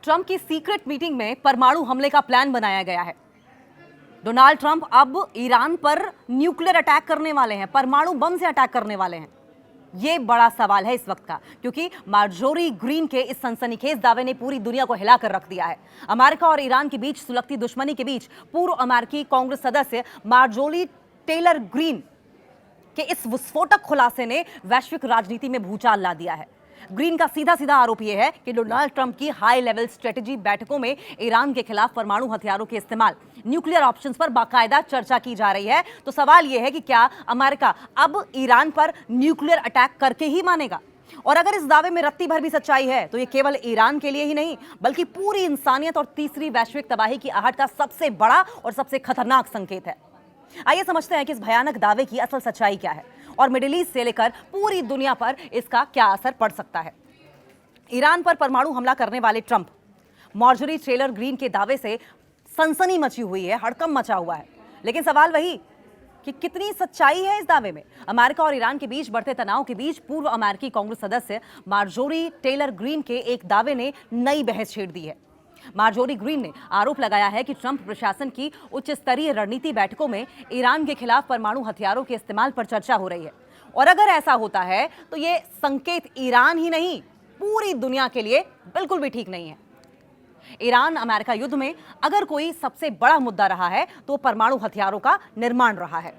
Trump की secret meeting में परमाणु हमले का प्लान बनाया गया है। डोनाल्ड ट्रंप अब ईरान पर न्यूक्लियर अटैक करने वाले हैं, परमाणु बम से अटैक करने वाले हैं। ये बड़ा सवाल है इस वक्त का, क्योंकि मार्जोरी ग्रीन के इस सनसनीखेज दावे ने पूरी दुनिया को हिलाकर रख दिया है। अमेरिका और ईरान के बीच सुलगती दुश्मनी के बीच पूर्व अमेरिकी कांग्रेस सदस्य मार्जोरी टेलर ग्रीन के इस विस्फोटक खुलासे ने वैश्विक राजनीति में भूचाल ला दिया है। ग्रीन का सीधा सीधा आरोप यह है कि डोनाल्ड ट्रंप की हाई लेवल स्ट्रेटेजी बैठकों में ईरान के खिलाफ परमाणु हथियारों के इस्तेमाल, न्यूक्लियर ऑप्शंस पर बाकायदा चर्चा की जा रही है। तो सवाल यह है कि क्या अमेरिका अब ईरान पर न्यूक्लियर अटैक करके ही मानेगा? और अगर इस दावे में रत्ती भर भी सच्चाई है तो ये केवल ईरान के लिए ही नहीं बल्कि पूरी इंसानियत और तीसरी वैश्विक तबाही की आहट का सबसे बड़ा और सबसे खतरनाक संकेत है। आइए समझते हैं कि इस भयानक दावे की असल सच्चाई क्या है और मिडिल ईस्ट से लेकर पूरी दुनिया पर इसका क्या असर पड़ सकता है। ईरान पर परमाणु हमला करने वाले ट्रंप, मार्जोरी टेलर ग्रीन के दावे से सनसनी मची हुई है, हड़कंप मचा हुआ है। लेकिन सवाल वही कि कितनी सच्चाई है इस दावे में। अमेरिका और ईरान के बीच बढ़ते तनाव के बीच पूर्व अमेरिकी कांग्रेस सदस्य मार्जोरी टेलर ग्रीन के एक दावे ने नई बहस छेड़ दी है। मार्जोरी ग्रीन ने आरोप लगाया है कि ट्रंप प्रशासन की उच्च स्तरीय रणनीति बैठकों में ईरान के खिलाफ परमाणु हथियारों के इस्तेमाल पर चर्चा हो रही है। और अगर ऐसा होता है तो यह संकेत ईरान ही नहीं पूरी दुनिया के लिए बिल्कुल भी ठीक नहीं है। ईरान अमेरिका युद्ध में अगर कोई सबसे बड़ा मुद्दा रहा है तो परमाणु हथियारों का निर्माण रहा है।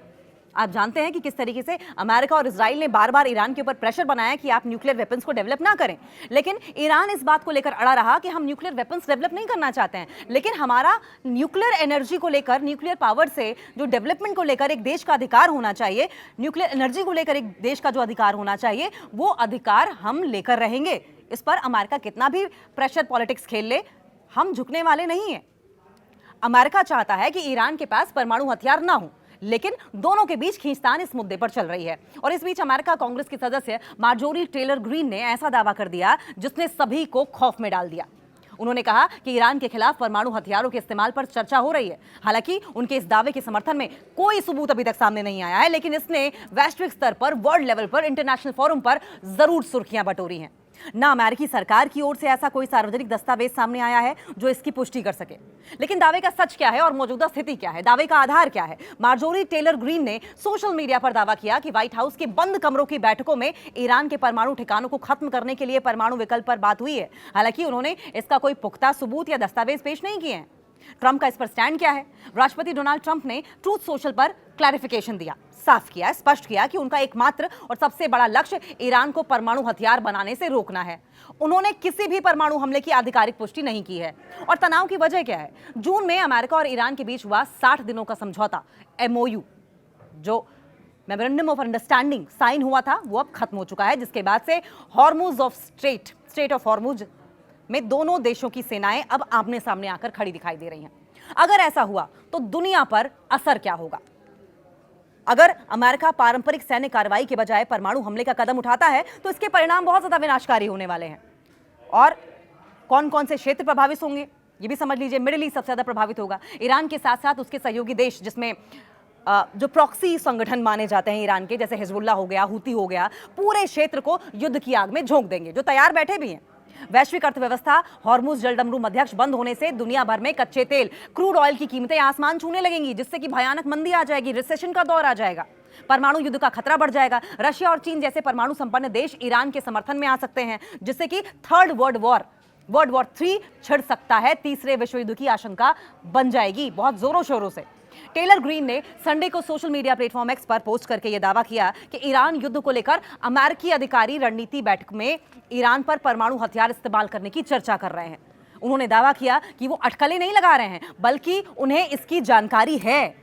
आप जानते हैं कि किस तरीके से अमेरिका और इजराइल ने बार बार ईरान के ऊपर प्रेशर बनाया कि आप न्यूक्लियर वेपन्स को डेवलप ना करें, लेकिन ईरान इस बात को लेकर अड़ा रहा कि हम न्यूक्लियर वेपन्स डेवलप नहीं करना चाहते हैं, लेकिन हमारा न्यूक्लियर एनर्जी को लेकर, न्यूक्लियर पावर से जो डेवलपमेंट को लेकर एक देश का अधिकार होना चाहिए, न्यूक्लियर एनर्जी को लेकर एक देश का जो अधिकार होना चाहिए, वो अधिकार हम लेकर रहेंगे। इस पर अमेरिका कितना भी प्रेशर पॉलिटिक्स खेल ले, हम झुकने वाले नहीं हैं। अमेरिका चाहता है कि ईरान के पास परमाणु हथियार ना हो, लेकिन दोनों के बीच खींचतान इस मुद्दे पर चल रही है। और इस बीच अमेरिका कांग्रेस की सदस्य मार्जोरी टेलर ग्रीन ने ऐसा दावा कर दिया जिसने सभी को खौफ में डाल दिया। उन्होंने कहा कि ईरान के खिलाफ परमाणु हथियारों के इस्तेमाल पर चर्चा हो रही है। हालांकि उनके इस दावे के समर्थन में कोई सबूत अभी तक सामने नहीं आया है, लेकिन इसने वैश्विक स्तर पर, वर्ल्ड लेवल पर, इंटरनेशनल फोरम पर जरूर सुर्खियां बटोरी हैं। ना अमेरिकी सरकार की ओर से ऐसा कोई सार्वजनिक दस्तावेज सामने आया है जो इसकी पुष्टि कर सके। लेकिन दावे का सच क्या है और मौजूदा स्थिति क्या है, दावे का आधार क्या है? मार्जोरी टेलर ग्रीन ने सोशल मीडिया पर दावा किया कि व्हाइट हाउस के बंद कमरों की बैठकों में ईरान के परमाणु ठिकानों को खत्म करने के लिए परमाणु विकल्प पर बात हुई है। हालांकि उन्होंने इसका कोई पुख्ता सबूत या दस्तावेज पेश नहीं किए हैं। ट्रंप का इस पर स्टैंड क्या है? राष्ट्रपति डोनाल्ड ट्रंप ने ट्रूथ सोशल पर क्लैरिफिकेशन दिया, साफ किया, स्पष्ट किया कि उनका एकमात्र और सबसे बड़ा लक्ष्य ईरान को परमाणु हथियार बनाने से रोकना है। उन्होंने किसी भी परमाणु हमले की आधिकारिक पुष्टि नहीं की है। और तनाव की वजह क्या है? जून में अमेरिका और ईरान के बीच हुआ 60 दिनों का समझौता MOU, जो मेमोरेंडम ऑफ अंडरस्टैंडिंग साइन हुआ था, वो अब खत्म हो चुका है, जिसके बाद से Hormuz of straight of Hormuz में दोनों देशों की सेनाएं अब आमने सामने आकर खड़ी दिखाई दे रही हैं। अगर ऐसा हुआ तो दुनिया पर असर क्या होगा? अगर अमेरिका पारंपरिक सैन्य कार्रवाई के बजाय परमाणु हमले का कदम उठाता है तो इसके परिणाम बहुत ज्यादा विनाशकारी होने वाले हैं। और कौन कौन से क्षेत्र प्रभावित होंगे ये भी समझ लीजिए। मिडिल ईस्ट सबसे ज्यादा प्रभावित होगा। ईरान के साथ साथ उसके सहयोगी देश, जिसमें जो प्रॉक्सी संगठन माने जाते हैं ईरान के, जैसे हिजबुल्लाह हो गया, हूती हो गया, पूरे क्षेत्र को युद्ध की आग में झोंक देंगे, जो तैयार बैठे भी हैं। वैश्विक अर्थव्यवस्था, हॉर्मुज जलडमरू मध्यस्थ बंद होने से दुनिया भर में कच्चे तेल, क्रूड ऑयल की कीमतें आसमान छूने लगेंगी, जिससे कि भयानक मंदी आ जाएगी, रिसेशन का दौर आ जाएगा, परमाणु युद्ध का खतरा बढ़ जाएगा। रशिया और चीन जैसे परमाणु संपन्न देश ईरान के समर्थन में आ सकते हैं, जिससे कि थर्ड वर्ल्ड वॉर 3 छिड़ सकता है। तीसरे विश्व युद्ध की आशंका बन जाएगी बहुत जोरों शोरों से। टेलर ग्रीन ने संडे को सोशल मीडिया प्लेटफॉर्म एक्स पर पोस्ट करके यह दावा किया कि ईरान युद्ध को लेकर अमेरिकी अधिकारी रणनीति बैठक में ईरान पर परमाणु हथियार इस्तेमाल करने की चर्चा कर रहे हैं। उन्होंने दावा किया कि वो अटकलें नहीं लगा रहे हैं, बल्कि उन्हें इसकी जानकारी है।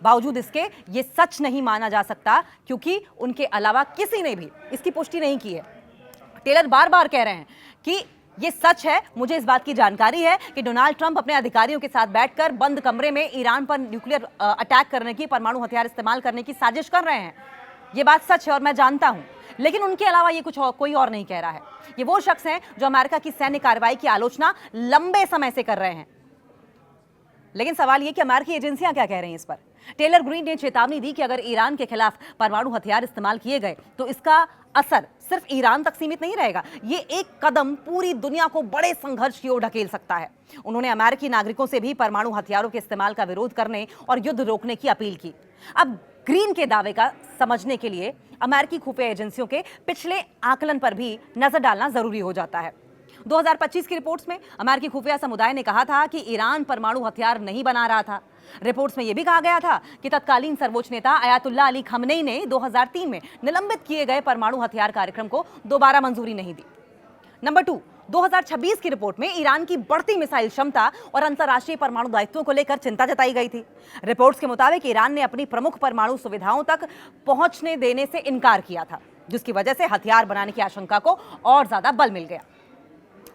बावजूद इसके ये सच नहीं माना जा सकता, क्योंकि उनके अलावा किसी ने भी इसकी पुष्टि नहीं की है। टेलर बार बार कह रहे हैं कि ये सच है, मुझे इस बात की जानकारी है कि डोनाल्ड ट्रंप अपने अधिकारियों के साथ बैठकर बंद कमरे में ईरान पर न्यूक्लियर अटैक करने की, परमाणु हथियार इस्तेमाल करने की साजिश कर रहे हैं। ये बात सच है और मैं जानता हूं, लेकिन उनके अलावा ये कोई और नहीं कह रहा है। ये वो शख्स हैं जो अमेरिका की सैन्य कार्रवाई की आलोचना लंबे समय से कर रहे हैं। लेकिन सवाल ये कि अमेरिकी एजेंसियां क्या कह रही हैं इस पर? टेलर ग्रीन ने चेतावनी दी कि अगर ईरान के खिलाफ परमाणु हथियार इस्तेमाल किए गए तो इसका असर सिर्फ ईरान तक सीमित नहीं रहेगा, ये एक कदम पूरी दुनिया को बड़े संघर्ष की ओर ढकेल सकता है। उन्होंने अमेरिकी नागरिकों से भी परमाणु हथियारों के इस्तेमाल का विरोध करने और युद्ध रोकने की अपील की। अब ग्रीन के दावे का समझने के लिए अमेरिकी खुफिया एजेंसियों के पिछले आकलन पर भी नजर डालना जरूरी हो जाता है। 2025 की रिपोर्ट्स में अमेरिकी खुफिया समुदाय ने कहा था कि ईरान परमाणु हथियार नहीं बना रहा था। रिपोर्ट्स में यह भी कहा गया था कि तत्कालीन सर्वोच्च नेता अयातुल्लाह अली खमनेई ने 2003 में निलंबित किए गए परमाणु हथियार कार्यक्रम को दोबारा मंजूरी नहीं दी। नंबर 2, 2026 की रिपोर्ट में ईरान की बढ़ती मिसाइल क्षमता और अंतर्राष्ट्रीय परमाणु दायित्वों को लेकर चिंता जताई गई थी। रिपोर्ट्स के मुताबिक ईरान ने अपनी प्रमुख परमाणु सुविधाओं तक पहुंचने देने से इनकार किया था, जिसकी वजह से हथियार बनाने की आशंका को और ज्यादा बल मिल गया।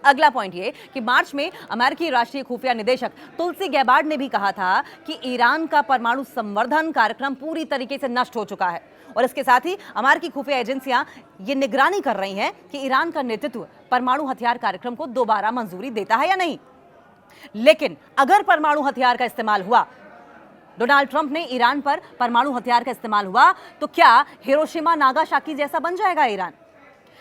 अगला पॉइंट ये कि मार्च में अमेरिकी राष्ट्रीय खुफिया निदेशक तुलसी गैबार्ड ने भी कहा था कि ईरान का परमाणु संवर्धन कार्यक्रम पूरी तरीके से नष्ट हो चुका है और इसके साथ ही अमेरिकी खुफिया एजेंसियां ये निगरानी कर रही हैं कि ईरान का नेतृत्व परमाणु हथियार कार्यक्रम को दोबारा मंजूरी देता है या नहीं। लेकिन अगर परमाणु हथियार का इस्तेमाल हुआ, डोनाल्ड ट्रंप ने ईरान पर परमाणु हथियार का इस्तेमाल हुआ, तो क्या हिरोशिमा नागासाकी जैसा बन जाएगा ईरान?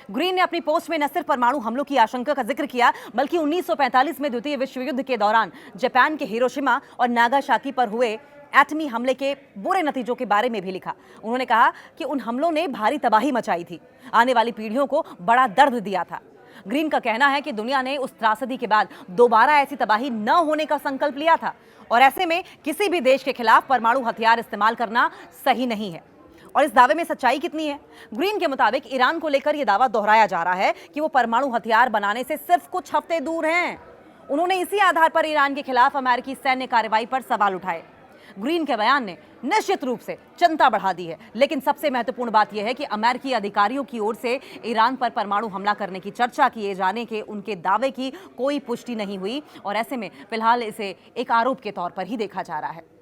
ग्रीन ने अपनी पोस्ट में न सिर्फ परमाणु हमलों की आशंका का जिक्र किया, बल्कि 1945 में द्वितीय विश्व युद्ध के दौरान जापान के हिरोशिमा और नागासाकी पर हुए एटमी हमले के बुरे नतीजों के बारे में भी लिखा। उन्होंने कहा कि उन हमलों ने भारी तबाही मचाई थी, आने वाली पीढ़ियों को बड़ा दर्द दिया था। ग्रीन का कहना है कि दुनिया ने उस त्रासदी के बाद दोबारा ऐसी तबाही न होने का संकल्प लिया था और ऐसे में किसी भी देश के खिलाफ परमाणु हथियार इस्तेमाल करना सही नहीं है। और इस दावे में सच्चाई कितनी है? ग्रीन के मुताबिक ईरान को लेकर यह दावा दोहराया जा रहा है कि वो परमाणु हथियार बनाने से सिर्फ कुछ हफ्ते दूर हैं। उन्होंने इसी आधार पर ईरान के खिलाफ अमेरिकी सैन्य कार्रवाई पर सवाल उठाए। ग्रीन के बयान ने निश्चित रूप से चिंता बढ़ा दी है, लेकिन सबसे महत्वपूर्ण बात यह है कि अमेरिकी अधिकारियों की ओर से ईरान पर परमाणु हमला करने की चर्चा किए जाने के उनके दावे की कोई पुष्टि नहीं हुई और ऐसे में फिलहाल इसे एक आरोप के तौर पर ही देखा जा रहा है।